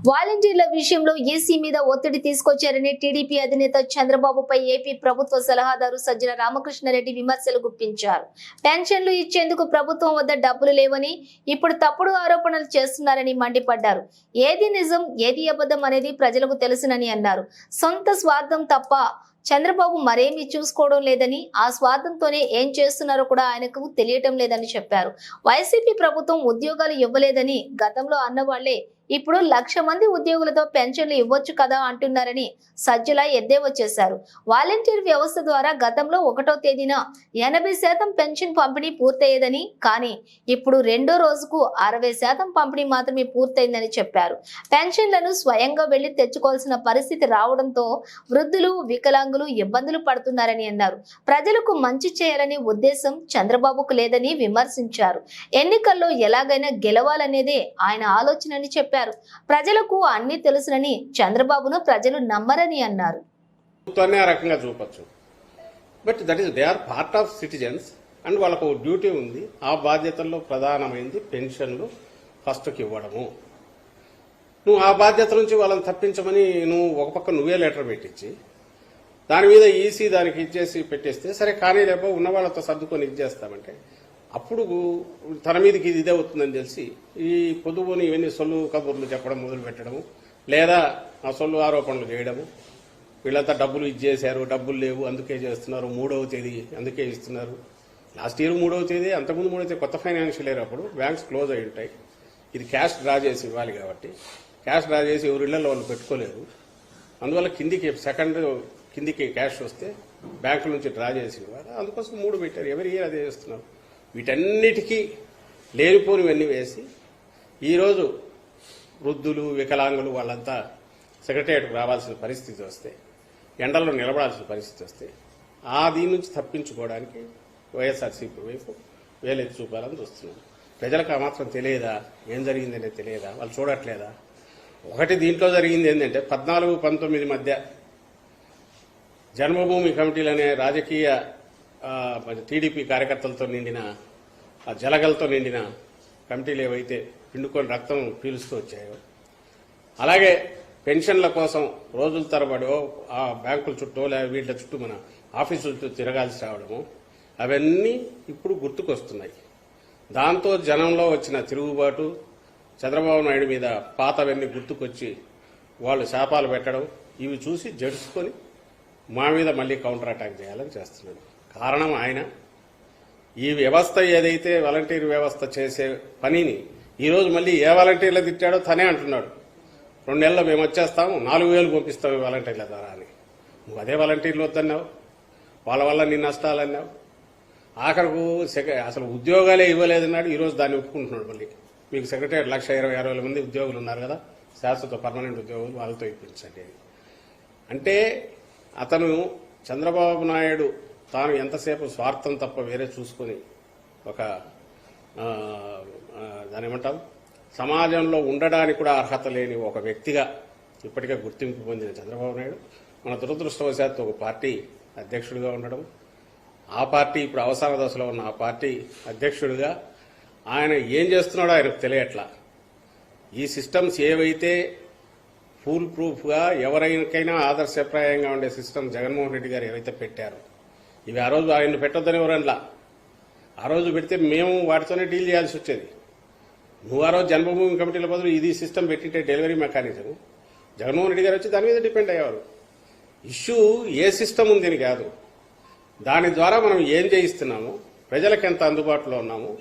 వాలంటీర్ల విషయంలో ఈసీ మీద ఒత్తిడి తీసుకొచ్చారని టీడీపీ అధినేత చంద్రబాబుపై ఏపీ ప్రభుత్వ సలహాదారు సజ్జల రామకృష్ణారెడ్డి విమర్శలు గుప్పించారు. పెన్షన్లు ఇచ్చేందుకు ప్రభుత్వం వద్ద డబ్బులు లేవని, ఇప్పుడు తప్పుడు ఆరోపణలు చేస్తున్నారని మండిపడ్డారు. ఏది నిజం ఏది అబద్ధం అనేది ప్రజలకు తెలుసునని అన్నారు. సొంత స్వార్థం తప్ప చంద్రబాబు మరేమీ చూసుకోవడం లేదని, ఆ స్వార్థంతోనే ఏం చేస్తున్నారో కూడా ఆయనకు తెలియటం లేదని చెప్పారు. వైసీపీ ప్రభుత్వం ఉద్యోగాలు ఇవ్వలేదని గతంలో అన్నవాళ్లే ఇప్పుడు 1,00,000 మంది ఉద్యోగులతో పెన్షన్లు ఇవ్వచ్చు కదా అంటున్నారని సజ్జల ఎద్దేవా చేశారు. వాలంటీర్ వ్యవస్థ ద్వారా గతంలో 1వ తేదీన 80% పెన్షన్ పంపిణీ పూర్తయ్యేదని, కానీ ఇప్పుడు రెండో రోజుకు 60% పంపిణీ మాత్రమే పూర్తయిందని చెప్పారు. పెన్షన్లను స్వయంగా వెళ్లి తెచ్చుకోవాల్సిన పరిస్థితి రావడంతో వృద్ధులు, వికలాంగులు ఇబ్బందులు పడుతున్నారని అన్నారు. ప్రజలకు మంచి చేయాలనే ఉద్దేశం చంద్రబాబుకు లేదని విమర్శించారు. ఎన్నికల్లో ఎలాగైనా గెలవాలనేదే ఆయన ఆలోచనని చెప్పారు. ప్రజలకు అన్ని తెలుసునని, చంద్రబాబును ప్రజలు నమ్మరని అన్నారు. రకంగా చూపొచ్చు, but that is they are part of citizens and వాళ్ళకు డ్యూటీ ఉంది. ఆ బాధ్యతల్లో ప్రధానమైంది పెన్షన్లు ఫస్ట్కి ఇవ్వడము. నువ్వు ఆ బాధ్యత నుంచి వాళ్ళని తప్పించమని నువ్వు ఒక పక్క నువ్వే లెటర్ పెట్టించి దాని మీద ఈసీ దానికి ఇచ్చేసి పెట్టేస్తే సరే, కానీ లేపో ఉన్న వాళ్ళతో సర్దుకొని ఇచ్చేస్తామంటే అప్పుడు తన మీదకి ఇదే అవుతుందని తెలిసి ఈ పొదుపుని ఇవన్నీ సొల్లు కబుర్లు చెప్పడం మొదలు పెట్టడము, లేదా ఆ సొల్లు ఆరోపణలు చేయడము. వీళ్ళంతా డబ్బులు ఇచ్చేశారు, డబ్బులు లేవు అందుకే చేస్తున్నారు, 3వ తేదీ అందుకే ఇస్తున్నారు. లాస్ట్ ఇయర్ 3వ తేదీ, అంతకుముందు 3వ తేదీ కొత్త ఫైనాన్షియల్ ఇయర్ అప్పుడు బ్యాంక్స్ క్లోజ్ అయి ఉంటాయి. ఇది క్యాష్ డ్రా చేసి ఇవ్వాలి కాబట్టి క్యాష్ డ్రా చేసి ఎవరి ఇళ్లలో వాళ్ళు పెట్టుకోలేరు. అందువల్ల కిందికి క్యాష్ వస్తే బ్యాంకుల నుంచి డ్రా చేసి ఇవ్వాలి. అందుకోసం 3 పెట్టారు. ఎవరి ఇయర్ అదే చేస్తున్నారు. వీటన్నిటికీ లేనిపోనివన్నీ వేసి ఈరోజు వృద్ధులు, వికలాంగులు వాళ్ళంతా సెక్రటేరియట్కు రావాల్సిన పరిస్థితి వస్తే, ఎండల్లో నిలబడాల్సిన పరిస్థితి వస్తే దీని నుంచి తప్పించుకోవడానికి వైఎస్ఆర్సీపీ వైపు వేలెత్తి చూపాలని చూస్తున్నాం. ప్రజలకు ఆ మాత్రం తెలియదా? ఏం జరిగిందనేది తెలియదా? వాళ్ళు చూడట్లేదా? ఒకటి దీంట్లో జరిగింది ఏంటంటే 14-19 మధ్య జన్మభూమి కమిటీలు అనే రాజకీయ టీడీపీ కార్యకర్తలతో నిండిన ఆ జలగలతో నిండిన కమిటీలు ఏవైతే పిండుకొని రక్తం పీలుస్తూ వచ్చాయో, అలాగే పెన్షన్ల కోసం రోజుల తరబడి ఆ బ్యాంకుల చుట్టూ లేదా వీళ్ళ చుట్టూ మన ఆఫీసుల చుట్టూ తిరగాల్సి రావడము, అవన్నీ ఇప్పుడు గుర్తుకొస్తున్నాయి. దాంతో జనంలో వచ్చిన తిరుగుబాటు, చంద్రబాబు నాయుడు మీద పాతవన్నీ గుర్తుకొచ్చి వాళ్ళు శాపాలు పెట్టడం, ఇవి చూసి జడుచుకొని మా మీద మళ్ళీ కౌంటర్ అటాక్ చేయాలని చేస్తున్నాడు. కారణం ఆయన ఈ వ్యవస్థ ఏదైతే వాలంటీర్ వ్యవస్థ చేసే పనిని ఈరోజు మళ్ళీ ఏ వాలంటీర్లు తిట్టాడో తనే అంటున్నాడు. 2 నెలల్లో మేము వచ్చేస్తాము, 4,000 పంపిస్తాము వాలంటీర్ల ద్వారా అని. నువ్వు అదే వాలంటీర్లు వద్దన్నావు, వాళ్ళ వల్ల నీ నష్టాలన్నావు. ఆఖరకు అసలు ఉద్యోగాలే ఇవ్వలేదన్నాడు. ఈరోజు దాన్ని ఒప్పుకుంటున్నాడు. మళ్ళీ మీకు సెక్రటరీ 1,26,000 మంది ఉద్యోగులు ఉన్నారు కదా, శాశ్వత పర్మనెంట్ ఉద్యోగులు, వాళ్ళతో ఇప్పించండి. అంటే అతను చంద్రబాబు నాయుడు తాను ఎంతసేపు స్వార్థం తప్ప వేరే చూసుకొని ఒక దాని ఏమంటాం సమాజంలో ఉండడానికి కూడా అర్హత లేని ఒక వ్యక్తిగా ఇప్పటికే గుర్తింపు పొందిన చంద్రబాబు నాయుడు మన దురదృష్టవశాత్తు ఒక పార్టీ అధ్యక్షుడిగా ఉండడం, ఆ పార్టీ ఇప్పుడు అవసాన దశలో ఉన్న ఆ పార్టీ అధ్యక్షుడిగా ఆయన ఏం చేస్తున్నాడో ఆయనకు తెలియట్లా. ఈ సిస్టమ్స్ ఏవైతే ఫుల్ ప్రూఫ్గా ఎవరికైనా ఆదర్శప్రాయంగా ఉండే సిస్టమ్ జగన్మోహన్ రెడ్డి గారు ఏవైతే పెట్టారో, ఇవి ఆ రోజు ఆయన పెట్టొద్దని ఎవరన్నా, ఆ రోజు పెడితే మేము వాటితోనే డీల్ చేయాల్సి వచ్చేది. నువ్వు ఆ రోజు జన్మభూమి కమిటీల బదులు ఇది సిస్టమ్ పెట్టింటే డెలివరీ మెకానిజం, జగన్మోహన్ రెడ్డి గారు వచ్చి దాని మీద డిపెండ్ అయ్యేవారు. ఇష్యూ ఏ సిస్టమ్ ఉందని కాదు, దాని ద్వారా మనం ఏం చేయిస్తున్నాము, ప్రజలకు ఎంత అందుబాటులో ఉన్నాము,